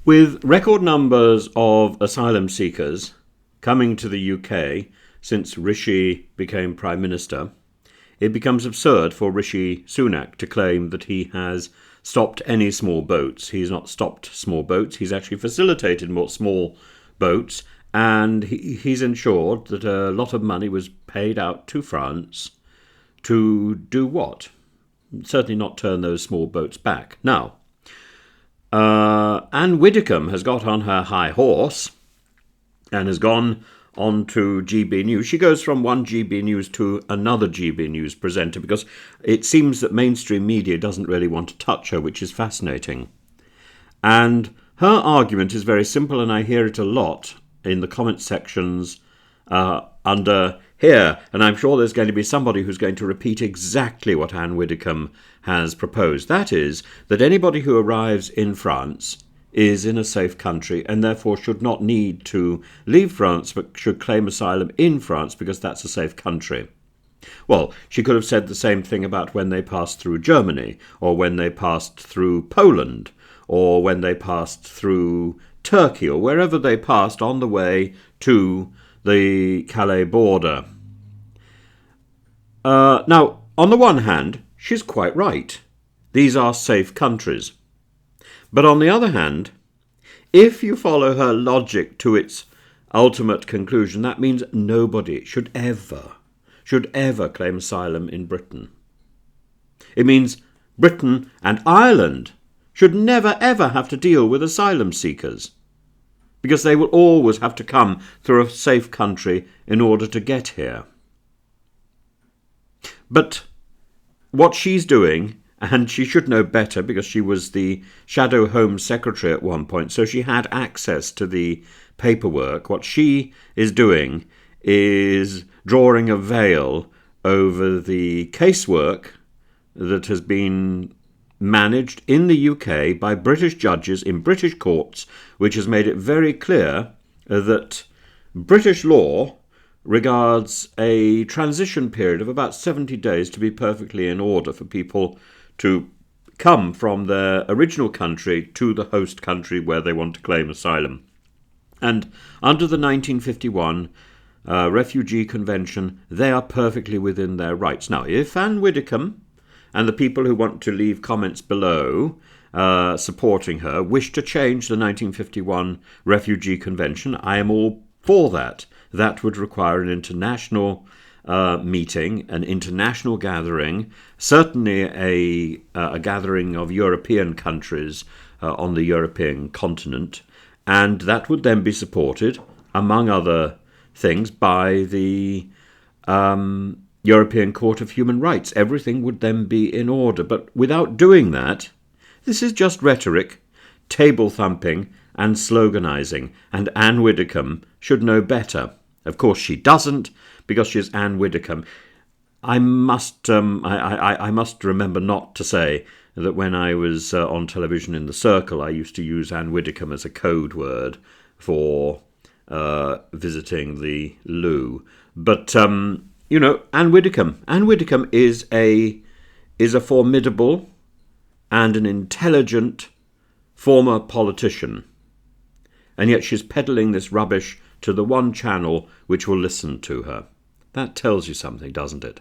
With record numbers of asylum seekers coming to the UK since Rishi became Prime Minister, it becomes absurd for Rishi Sunak to claim that he has stopped any small boats. He's not stopped small boats, he's actually facilitated more small boats, and he's ensured that a lot of money was paid out to France to do what? Certainly not turn those small boats back. Now, Anne Widdicombe has got on her high horse and has gone on to GB News. She goes from one GB News to another GB News presenter because it seems that mainstream media doesn't really want to touch her, which is fascinating. And her argument is very simple, and I hear it a lot in the comment sections under here, and I'm sure there's going to be somebody who's going to repeat exactly what Anne Widdicombe has proposed. That is, that anybody who arrives in France is in a safe country and therefore should not need to leave France but should claim asylum in France because that's a safe country. Well, she could have said the same thing about when they passed through Germany, or when they passed through Poland, or when they passed through Turkey, or wherever they passed on the way to the Calais border. Now, on the one hand, she's quite right. These are safe countries. But on the other hand, if you follow her logic to its ultimate conclusion, that means nobody should ever claim asylum in Britain. It means Britain and Ireland should never ever have to deal with asylum seekers, because they will always have to come through a safe country in order to get here. But what she's doing, and she should know better because she was the Shadow Home Secretary at one point, so she had access to the paperwork. What she is doing is drawing a veil over the casework that has been managed in the UK by British judges in British courts, which has made it very clear that British law regards a transition period of about 70 days to be perfectly in order for people to come from their original country to the host country where they want to claim asylum. And under the 1951 Refugee Convention, they are perfectly within their rights. Now, if Anne Widdicombe and the people who want to leave comments below supporting her wish to change the 1951 Refugee Convention, I am all for that. That would require an international meeting, an international gathering, certainly a gathering of European countries on the European continent, and that would then be supported, among other things, by the European Court of Human Rights. Everything would then be in order. But without doing that, this is just rhetoric, table thumping, and sloganising, and Anne Widdicombe should know better. Of course she doesn't, because she's Anne Widdicombe. I must remember not to say that when I was on television in The Circle, I used to use Anne Widdicombe as a code word for visiting the loo. But Anne Widdicombe is a formidable and an intelligent former politician, and yet she's peddling this rubbish to the one channel which will listen to her. That tells you something, doesn't it?